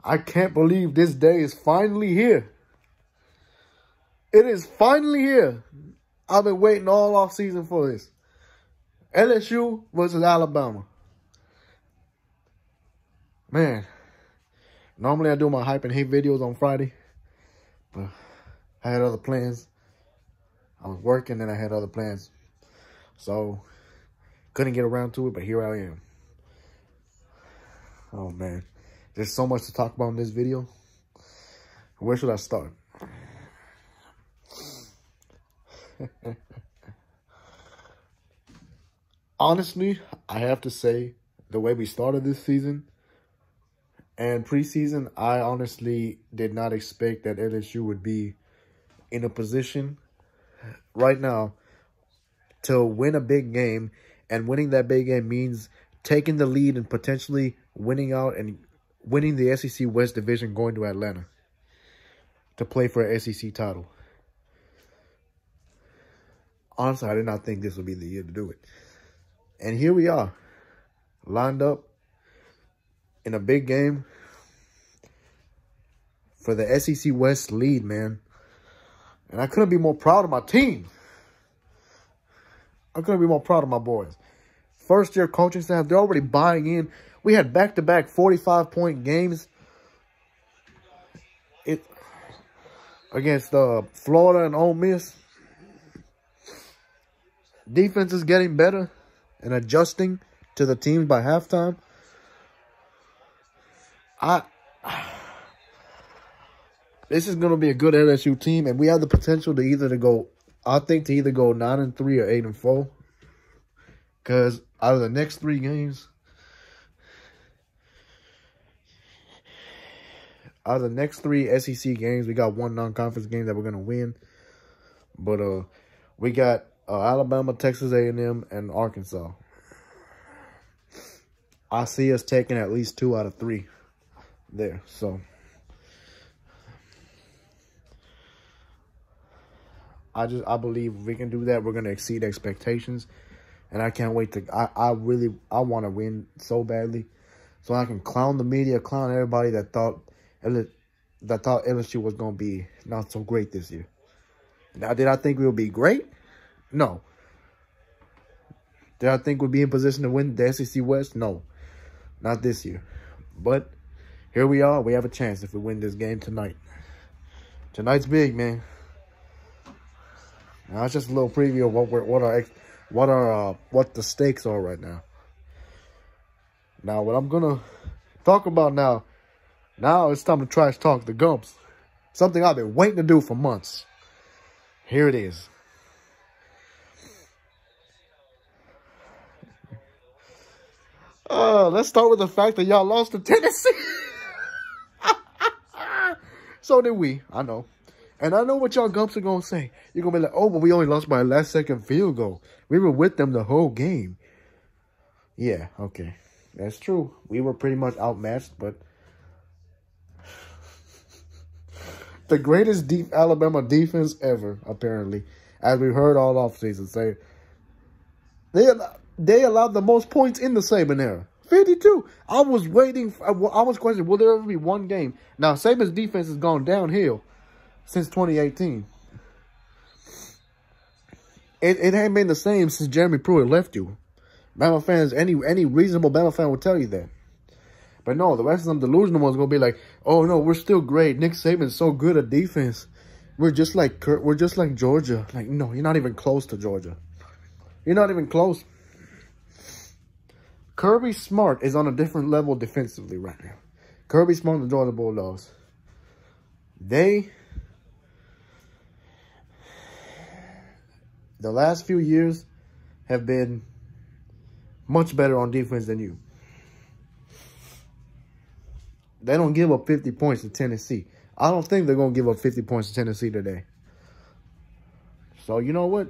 I can't believe this day is finally here. It is finally here. I've been waiting all off season for this. LSU versus Alabama. Man, normally I do my hype and hate videos on Friday, but I had other plans. I was working and I had other plans, so couldn't get around to it, but here I am. Oh man, there's so much to talk about in this video. Where should I start? Honestly, I have to say, the way we started this season and preseason, I honestly did not expect that LSU would be in a position right now to win a big game. And winning that big game means taking the lead and potentially winning out and winning the SEC West Division, going to Atlanta to play for an SEC title. Honestly, I did not think this would be the year to do it. And here we are, lined up in a big game for the SEC West lead, man. And I couldn't be more proud of my team. I couldn't be more proud of my boys. First-year coaching staff, they're already buying in. We had back-to-back 45-point games against Florida and Ole Miss. Defense is getting better and adjusting to the team by halftime. This is going to be a good LSU team, and we have the potential to either go 9-3 or 8-4. Because out of the next 3 games, out of the next 3 SEC games, we got 1 non-conference game that we're going to win. But we got Alabama, Texas A&M, and Arkansas. I see us taking at least 2 out of 3 there. So I believe if we can do that, we're going to exceed expectations. And I can't wait to, I want to win so badly. So I can clown the media, clown everybody that thought LSU was going to be not so great this year. Now, did I think we would be great? No. Did I think we'd be in position to win the SEC West? No. Not this year. But here we are. We have a chance if we win this game tonight. Tonight's big, man. Now, it's just a little preview of what the stakes are right now. Now, what I'm going to talk about now it's time to trash talk the Gumps. Something I've been waiting to do for months. Here it is. Let's start with the fact that y'all lost to Tennessee. So did we. I know. And I know what y'all Gumps are going to say. You're going to be like, oh, but we only lost by a last-second field goal. We were with them the whole game. Yeah, okay. That's true. We were pretty much outmatched, but the greatest Alabama defense ever, apparently, as we heard all offseason say, they allowed the most points in the Saban era. 52. I was questioning, will there ever be one game? Now, Saban's defense has gone downhill since 2018. It ain't been the same since Jeremy Pruitt left you. Bama fans, any reasonable Bama fan will tell you that. But no, the rest of them delusional ones going to be like, oh no, we're still great. Nick Saban's so good at defense. We're just like Georgia. Like, no, you're not even close to Georgia. You're not even close. Kirby Smart is on a different level defensively right now. Kirby Smart and the Georgia Bulldogs. The last few years have been much better on defense than you. They don't give up 50 points to Tennessee. I don't think they're going to give up 50 points to Tennessee today. So, you know what?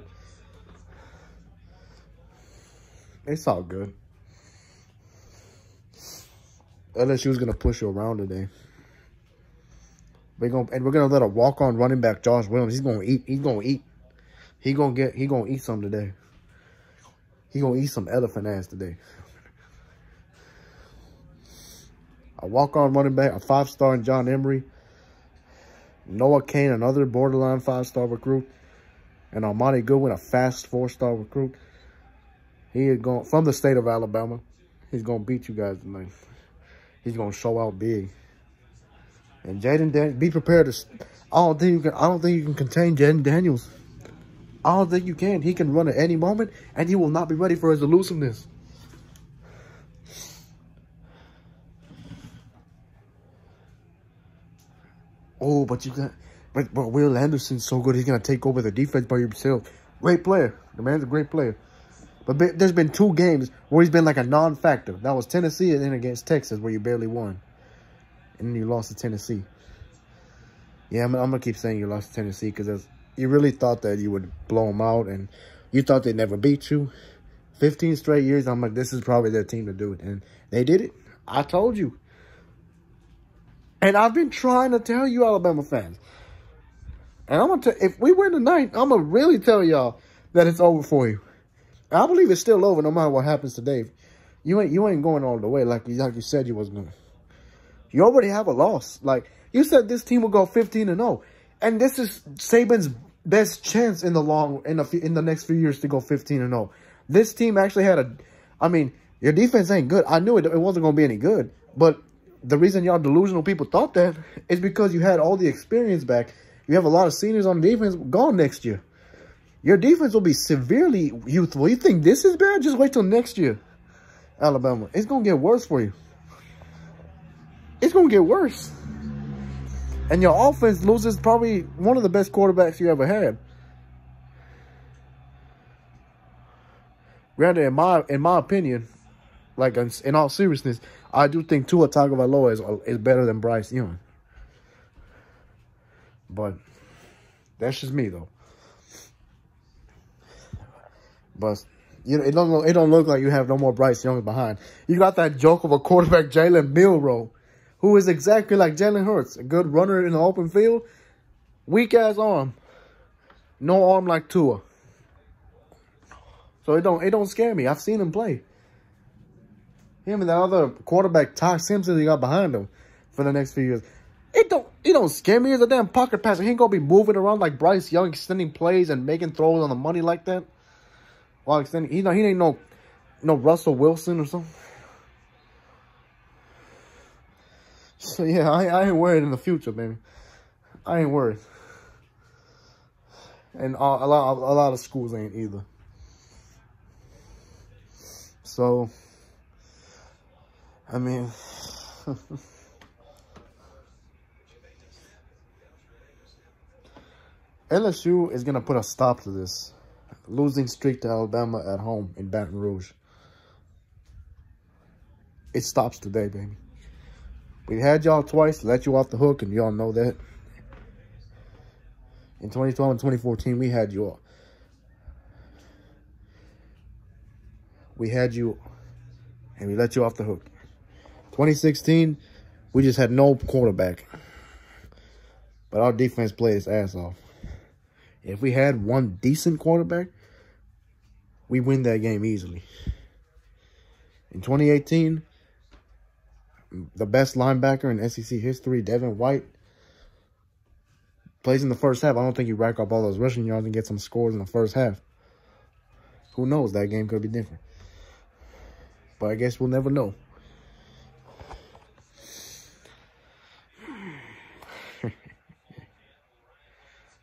It's all good. LSU's going to push you around today. We're going to let a walk-on running back, Josh Williams. He's going to eat. He's going to eat. He's going to eat some today. He's going to eat some elephant ass today. a walk-on running back, a 5-star in John Emery, Noah Kane, another borderline 5-star recruit, and Armani Goodwin, a fast 4-star recruit. He is going from the state of Alabama. He's going to beat you guys tonight. He's going to show out big. And Jaden Daniels, be prepared to. I don't think you can contain Jaden Daniels. I don't think you can. He can run at any moment, and he will not be ready for his elusiveness. Oh, but you got, but Will Anderson's so good. He's gonna take over the defense by himself. Great player. The man's a great player. But there's been 2 games where he's been like a non-factor. That was Tennessee and then against Texas, where you barely won, and then you lost to Tennessee. Yeah, I'm gonna keep saying you lost to Tennessee because you really thought that you would blow them out, and you thought they'd never beat you. 15 straight years, I'm like, this is probably their team to do it, and they did it. I told you. And I've been trying to tell you, Alabama fans. And I'm gonna if we win tonight, I'm gonna really tell y'all that it's over for you. I believe it's still over no matter what happens today. You ain't going all the way like you said you was gonna. You already have a loss. Like you said, this team will go 15-0, and this is Saban's best chance in the next few years to go 15-0. This team actually had I mean, your defense ain't good. I knew it wasn't gonna be any good, but the reason y'all delusional people thought that is because you had all the experience back. You have a lot of seniors on the defense gone next year. Your defense will be severely youthful. You think this is bad? Just wait till next year, Alabama. It's going to get worse for you. It's going to get worse. And your offense loses probably one of the best quarterbacks you ever had. Granted, in my opinion, like in all seriousness, I do think Tua Tagovailoa is better than Bryce Young. But that's just me, though. But you know, it don't look like you have no more Bryce Young behind. You got that joke of a quarterback, Jalen Milroe, who is exactly like Jalen Hurts, a good runner in the open field, weak ass arm, no arm like Tua. So it don't scare me. I've seen him play. Him and the other quarterback, Ty Simpson, he got behind him for the next few years. It don't scare me as a damn pocket passer. He ain't gonna be moving around like Bryce Young, extending plays and making throws on the money like that. While extending, he ain't no Russell Wilson or something. So yeah, I ain't worried in the future, baby. I ain't worried. And a lot of schools ain't either. So, I mean, LSU is going to put a stop to this losing streak to Alabama at home in Baton Rouge. It stops today, baby. We had y'all twice, let you off the hook, and y'all know that. In 2012 and 2014, we had you all. We had you, and we let you off the hook. 2016, we just had no quarterback. But our defense played its ass off. If we had one decent quarterback, we win that game easily. In 2018, the best linebacker in SEC history, Devin White, plays in the first half. I don't think you rack up all those rushing yards and get some scores in the first half. Who knows? That game could be different. But I guess we'll never know.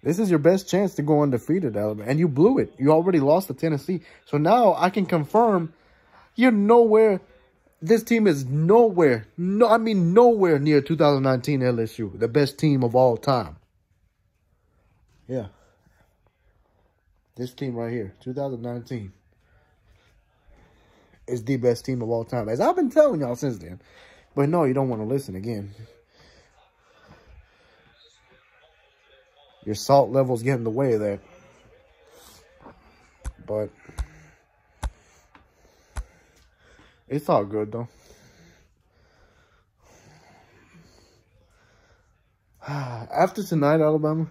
This is your best chance to go undefeated, Alabama. And you blew it. You already lost to Tennessee. So now I can confirm you're nowhere. This team is nowhere. Nowhere near 2019 LSU. The best team of all time. Yeah. This team right here, 2019, is the best team of all time. As I've been telling y'all since then. But no, you don't want to listen again. Your salt level's getting in the way of that. But it's all good, though. After tonight, Alabama,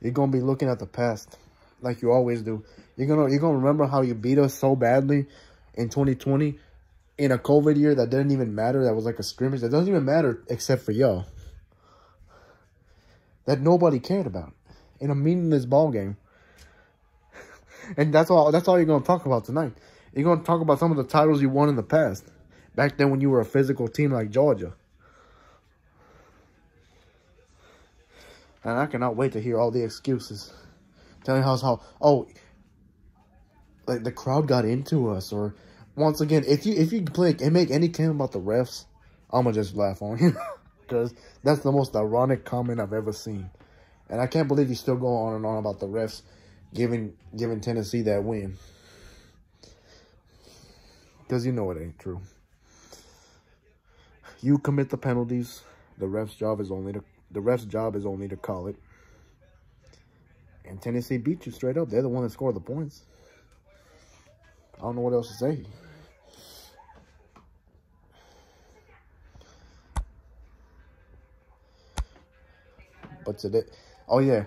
you're going to be looking at the past like you always do. You're gonna remember how you beat us so badly in 2020 in a COVID year that didn't even matter. That was like a scrimmage. That doesn't even matter except for y'all. That nobody cared about. In a meaningless ball game. And that's all you're going to talk about tonight. You're going to talk about some of the titles you won in the past. Back then when you were a physical team like Georgia. And I cannot wait to hear all the excuses. Telling us how, oh, like the crowd got into us. Or, once again, if you play and make any claim about the refs, I'm going to just laugh on you. Because that's the most ironic comment I've ever seen. And I can't believe you still go on and on about the refs giving Tennessee that win. Because you know it ain't true. You commit the penalties. The ref's job is only to call it. And Tennessee beat you straight up. They're the one that scored the points. I don't know what else to say. But today, oh yeah,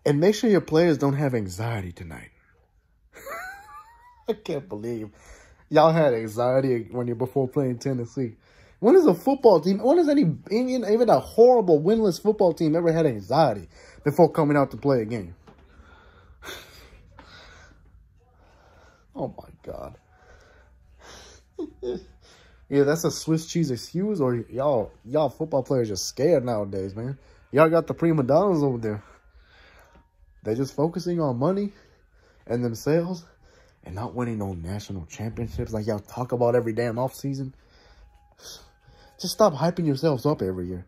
and make sure your players don't have anxiety tonight. I can't believe y'all had anxiety before playing Tennessee. When is a football team, when has even a horrible winless football team ever had anxiety before coming out to play a game? Oh my God. Yeah, that's a Swiss cheese excuse, or y'all football players are scared nowadays, man. Y'all got the prima donnas over there. They're just focusing on money and themselves and not winning no national championships like y'all talk about every damn offseason. Just stop hyping yourselves up every year.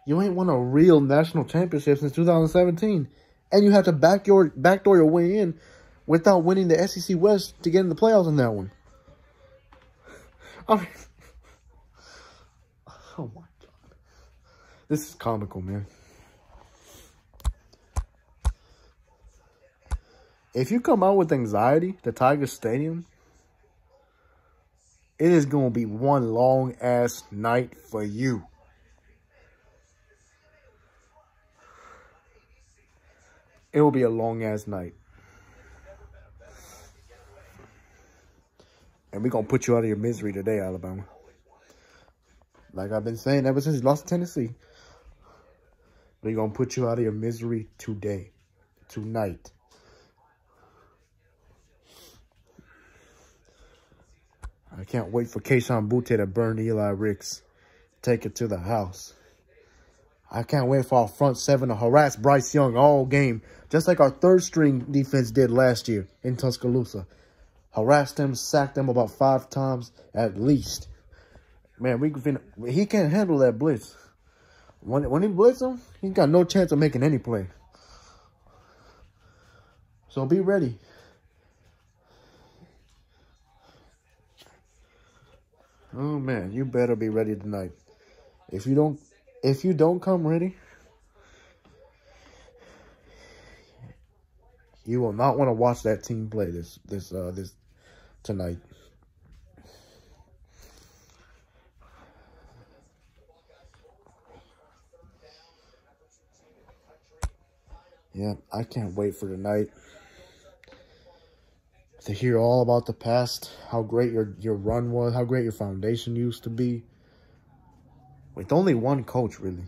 You ain't won a real national championship since 2017. And you have to backdoor your way in without winning the SEC West to get in the playoffs in that one. I mean, oh my God. This is comical, man. If you come out with anxiety to Tiger Stadium, it is going to be one long-ass night for you. It will be a long-ass night. And we're going to put you out of your misery today, Alabama. Like I've been saying ever since you lost to Tennessee. We're going to put you out of your misery today. Tonight. I can't wait for Keyshawn Butte to burn Eli Ricks. Take it to the house. I can't wait for our front seven to harass Bryce Young all game. Just like our third-string defense did last year in Tuscaloosa. Harassed them, sacked them about 5 times at least. Man, he can't handle that blitz. When he blitz him, he got no chance of making any play. So be ready. Oh man, you better be ready tonight. If you don't come ready, you will not want to watch that team play this tonight. Yeah, I can't wait for tonight to hear all about the past, how great your run was, how great your foundation used to be. With only one coach, really.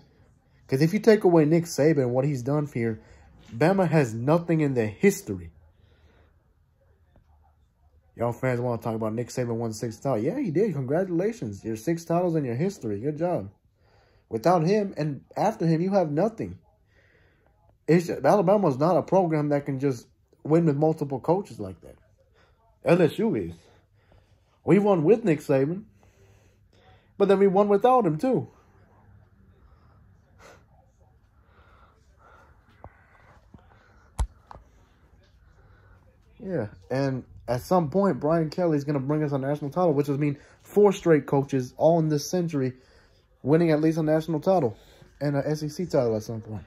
Because if you take away Nick Saban and what he's done here, Bama has nothing in their history. Y'all fans want to talk about Nick Saban won 6 titles. Yeah, he did. Congratulations. Your 6 titles in your history. Good job. Without him and after him, you have nothing. Alabama's not a program that can just win with multiple coaches like that. LSU is. We won with Nick Saban. But then we won without him, too. Yeah, and at some point, Brian Kelly's going to bring us a national title, which would mean 4 straight coaches, all in this century, winning at least a national title and an SEC title at some point.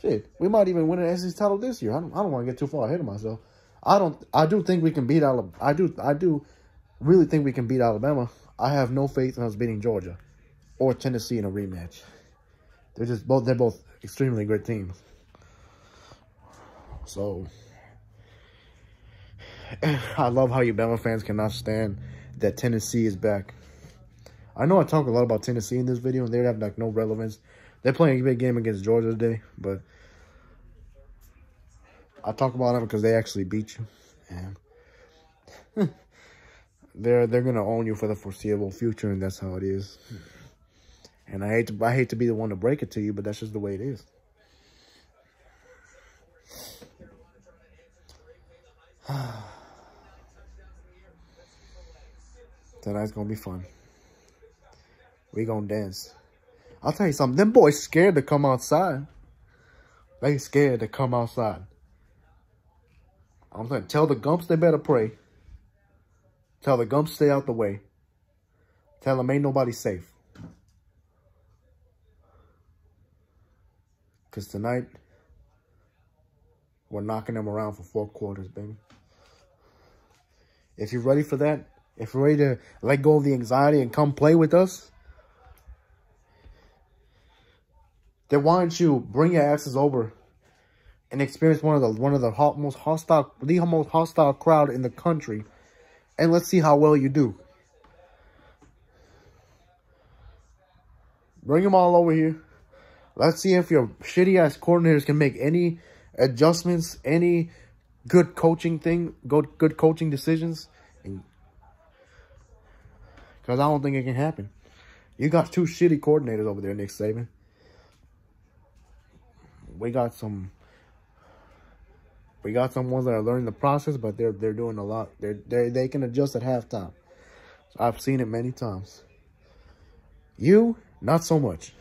Shit, we might even win an SEC title this year. I don't want to get too far ahead of myself. I do think we can beat Alabama. I do really think we can beat Alabama. I have no faith in us beating Georgia or Tennessee in a rematch. They're both extremely great teams. So I love how you Bama fans cannot stand that Tennessee is back. I know I talk a lot about Tennessee in this video, and they have like no relevance. They're playing a big game against Georgia today, but I talk about them because they actually beat you, and they're gonna own you for the foreseeable future, and that's how it is. And I hate to be the one to break it to you, but that's just the way it is. Tonight's gonna be fun. We gonna dance. I'll tell you something. Them boys scared to come outside. They scared to come outside. I'm saying, tell the Gumps they better pray. Tell the Gumps stay out the way. Tell them ain't nobody safe. Because tonight, we're knocking them around for 4 quarters, baby. If you're ready for that, if you're ready to let go of the anxiety and come play with us, then why don't you bring your asses over and experience one of the most hostile crowd in the country, and let's see how well you do. Bring them all over here. Let's see if your shitty ass coordinators can make any adjustments, any good coaching decisions. Because I don't think it can happen. You got 2 shitty coordinators over there, Nick Saban. We got some ones that are learning the process, but they're doing a lot. They can adjust at halftime. So I've seen it many times. You, not so much.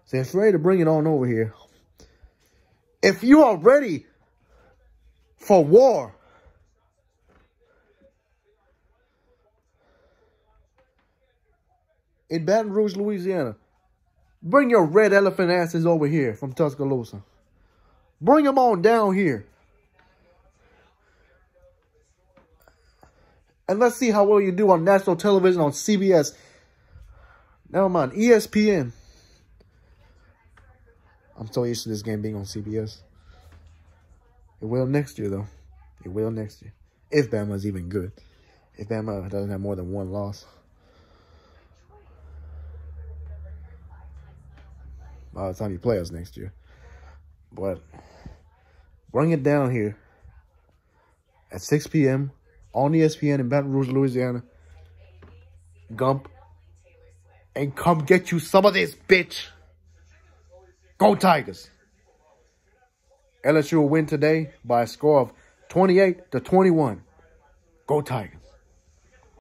So if you're ready to bring it on over here, if you are ready for war, in Baton Rouge, Louisiana, bring your red elephant asses over here from Tuscaloosa. Bring them on down here. And let's see how well you do on national television on CBS. Never mind, ESPN. I'm so used to this game being on CBS. It will next year, though. It will next year. If Bama's even good. If Bama doesn't have more than 1 loss. By the time you play us next year. But bring it down here at 6 p.m. on ESPN in Baton Rouge, Louisiana. Gump. And come get you some of this, bitch. Go Tigers. LSU will win today by a score of 28-21. Go Tigers.